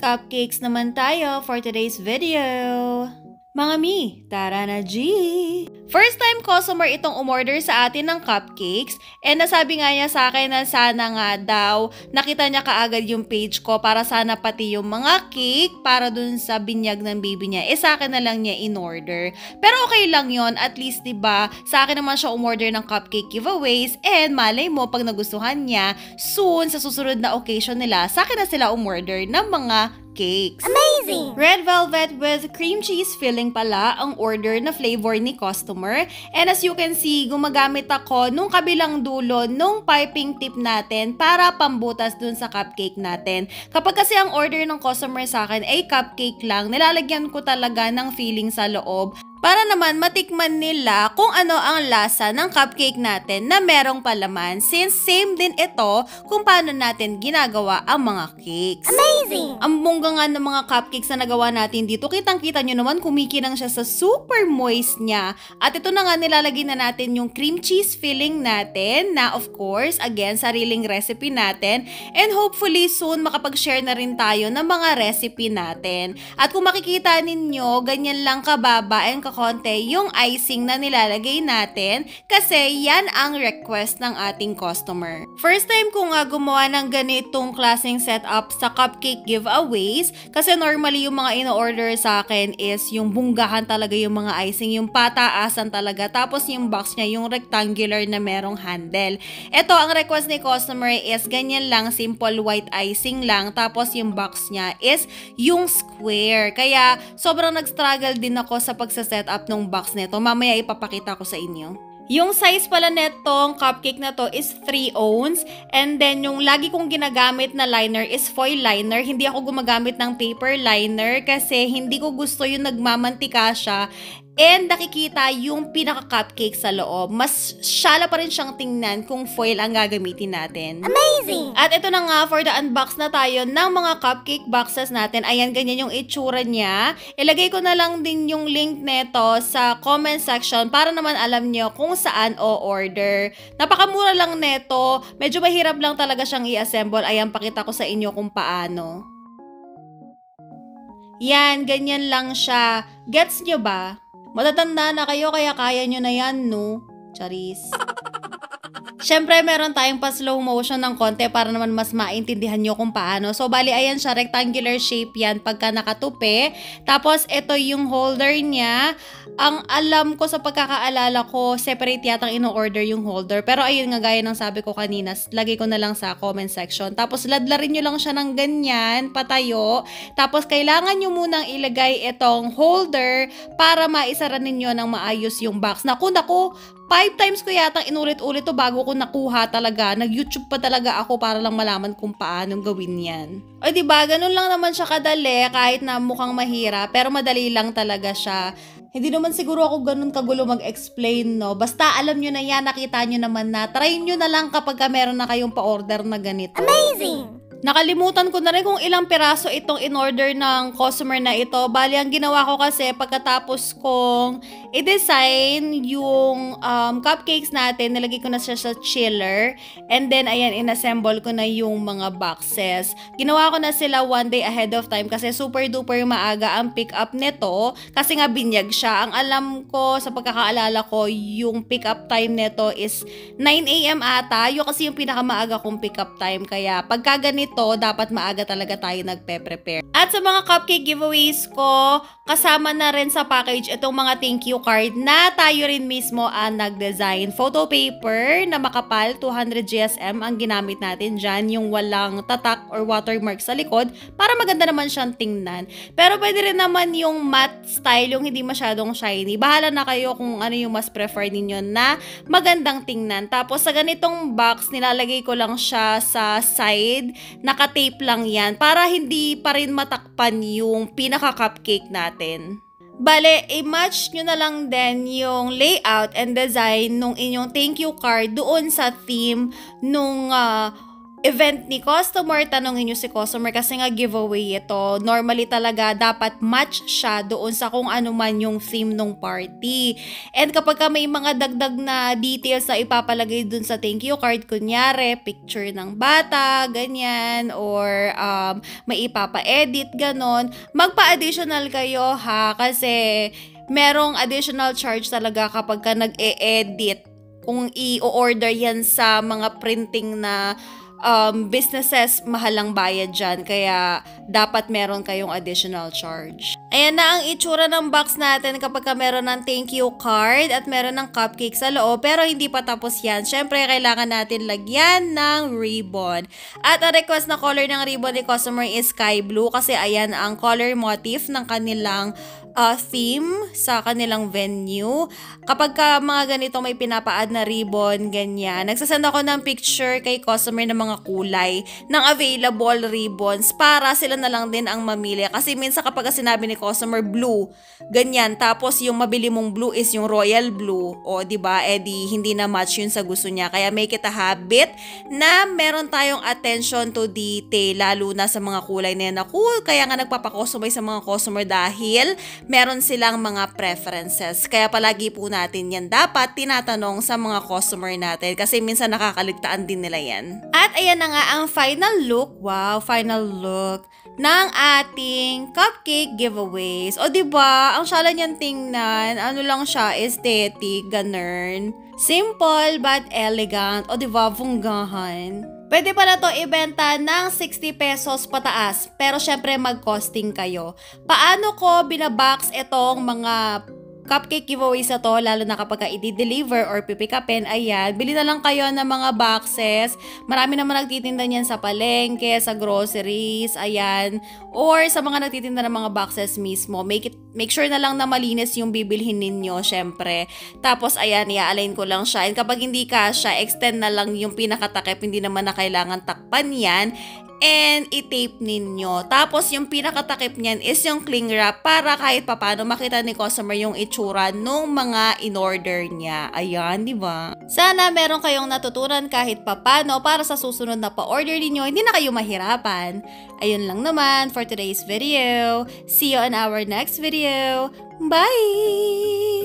Cupcakes naman tayo for today's video. Mga mi, tara na G! First time customer itong umorder sa atin ng cupcakes and nasabi nga niya sa akin na sana nga daw nakita niya kaagad yung page ko para sana pati yung mga cake para dun sa binyag ng baby niya sa akin na lang niya in-order. Pero okay lang yon, at least diba sa akin naman siya umorder ng cupcake giveaways and malay mo pag nagustuhan niya soon sa susunod na occasion nila sa akin na sila umorder ng mga cakes. Amazing! Red velvet with cream cheese filling pala ang order na flavor ni customer. And as you can see, gumagamit ako nung kabilang dulo nung piping tip natin para pambutas dun sa cupcake natin. Kapag kasi ang order ng customer sa akin ay cupcake lang, nilalagyan ko talaga ng filling sa loob para naman matikman nila kung ano ang lasa ng cupcake natin na merong palaman, since same din ito kung paano natin ginagawa ang mga cakes. Amazing! Ang bongga nga ng mga cupcakes na nagawa natin dito, kitang-kita nyo naman kumikinang siya sa super moist niya. At ito na nga nilalagay na natin yung cream cheese filling natin na of course, again, sariling recipe natin. And hopefully soon makapag-share na rin tayo ng mga recipe natin. At kung makikita ninyo, ganyan lang kababa and konti yung icing na nilalagay natin kasi yan ang request ng ating customer. First time ko nga gumawa ng ganitong klaseng setup sa cupcake giveaways kasi normally yung mga ino-order sa akin is yung bunggahan talaga yung mga icing, yung pataasan talaga, tapos yung box niya yung rectangular na merong handle. Ito ang request ni customer is ganyan lang, simple white icing lang, tapos yung box niya is yung square. Kaya sobrang nag-struggle din ako sa pagsaset up ng box nito. Mamaya ipapakita ko sa inyo. Yung size pala netong cupcake na to is 3 ounce and then yung lagi kong ginagamit na liner is foil liner. Hindi ako gumagamit ng paper liner kasi hindi ko gusto yung nagmamantika siya and nakikita yung pinaka-cupcake sa loob. Mas syala pa rin siyang tingnan kung foil ang gagamitin natin. Amazing! At ito na nga, for the unbox na tayo ng mga cupcake boxes natin. Ayan, ganyan yung itsura niya. Ilagay ko na lang din yung link neto sa comment section para naman alam nyo kung saan o-order. Napakamura lang neto. Medyo mahirap lang talaga siyang i-assemble. Ayan, pakita ko sa inyo kung paano. Yan, ganyan lang siya. Gets nyo ba? Matatanda na kayo kaya kaya nyo na yan, no? Charis. Siyempre, meron tayong pa slow motion ng konti para naman mas maintindihan nyo kung paano. So, bali, ayan siya, rectangular shape yan pagka nakatupi. Tapos, ito yung holder niya. Ang alam ko sa pagkakaalala ko, separate yatang ino-order yung holder. Pero ayun nga, gaya ng sabi ko kanina, lagay ko na lang sa comment section. Tapos, ladlarin nyo lang siya ng ganyan, patayo. Tapos, kailangan nyo munang ilagay itong holder para maisara ninyo ng maayos yung box. Naku, 5 times ko yatang inulit-ulit to bago ko nakuha talaga. Nag-YouTube pa talaga ako para lang malaman kung paano gawin yan. O diba, ganun lang naman siya kadali kahit na mukhang mahirap, pero madali lang talaga siya. Hindi naman siguro ako ganun kagulo mag-explain, no? Basta alam nyo na yan, nakita nyo naman na. Try nyo na lang kapag meron na kayong pa-order na ganito. Amazing! Nakalimutan ko na rin kung ilang piraso itong in-order ng customer na ito. Bali, ang ginawa ko kasi pagkatapos kong i-design yung cupcakes natin, nilagay ko na siya sa chiller. And then, ayan, inassemble ko na yung mga boxes. Ginawa ko na sila 1 day ahead of time kasi super duper maaga ang pick up nito. Kasi nga binyag siya. Ang alam ko, sa pagkakaalala ko, yung pick up time nito is 9 AM ata. Yung kasi yung pinakamaaga kong pick up time. Kaya pagka ganito, dapat maaga talaga tayo nagpe-prepare. At sa mga cupcake giveaways ko, kasama na rin sa package itong mga thank you card na tayo rin mismo ang nag-design. Photo paper na makapal, 200 GSM ang ginamit natin dyan, yung walang tatak or watermark sa likod para maganda naman siyang tingnan. Pero pwede rin naman yung matte style, yung hindi masyadong shiny. Bahala na kayo kung ano yung mas prefer ninyo na magandang tingnan. Tapos sa ganitong box, nilalagay ko lang siya sa side. Naka-tape lang yan para hindi pa rin matakpan yung pinaka-cupcake natin. Bale, i-match nyo na lang din yung layout and design nung inyong thank you card doon sa theme nung event ni customer, tanongin nyo si customer kasi nga giveaway ito. Normally talaga dapat match siya doon sa kung ano man yung theme ng party. And kapag ka may mga dagdag na details na ipapalagay dun sa thank you card, kunyari picture ng bata, ganyan, or may ipapa-edit, ganon, magpa-additional kayo ha, kasi merong additional charge talaga kapag ka nag-e-edit kung i-order yan sa mga printing na businesses, mahalang bayad dyan. Kaya, dapat meron kayong additional charge. Ayan na ang itsura ng box natin kapag ka meron ng thank you card at meron ng cupcake sa loob. Pero hindi pa tapos yan. Syempre, kailangan natin lagyan ng ribbon. At ang request na color ng ribbon ni customer is sky blue kasi ayan ang color motif ng kanilang theme sa kanilang venue. Kapag ka mga ganito may pinapaad na ribbon, ganyan, nagsasend ako ng picture kay customer ng mga kulay ng available ribbons para sila na lang din ang mamili. Kasi minsan kapag sinabi ni customer blue, ganyan, tapos yung mabili mong blue is yung royal blue, o diba, edi hindi na match yun sa gusto niya. Kaya make it a habit na meron tayong attention to detail, lalo na sa mga kulay na yan. Kaya nga nagpapakustomize sa mga customer dahil meron silang mga preferences. Kaya palagi po natin yan dapat tinatanong sa mga customer natin kasi minsan nakakaligtaan din nila yan. At ayan na nga ang final look. Wow, final look ng ating cupcake giveaways. O diba, ang syala niyan tingnan, ano lang siya, aesthetic, ganun. Simple but elegant. O diba, vunggahan. Pwede pala to ibenta ng 60 pesos pataas, pero syempre mag-costing kayo. Paano ko binabox itong mga cupcake giveaways na to, lalo na kapag i-deliver or pipikapin, ayan, bili na lang kayo ng mga boxes. Marami naman nagtitinda niyan sa palengke, sa groceries, ayan, or sa mga nagtitinda ng mga boxes mismo. Make sure na lang na malinis yung bibilhin ninyo, syempre. Tapos, ayan, i-align ko lang siya. And kapag hindi kasya, extend na lang yung pinakatakip, hindi naman na kailangan takpan yan. And i-tape ninyo. Tapos yung pinakatakip niyan is yung cling wrap para kahit papano makita ni customer yung itsura nung mga in-order niya. Ayan, di ba? Sana meron kayong natutunan kahit papano para sa susunod na pa-order ninyo, hindi na kayo mahirapan. Ayun lang naman for today's video. See you on our next video. Bye!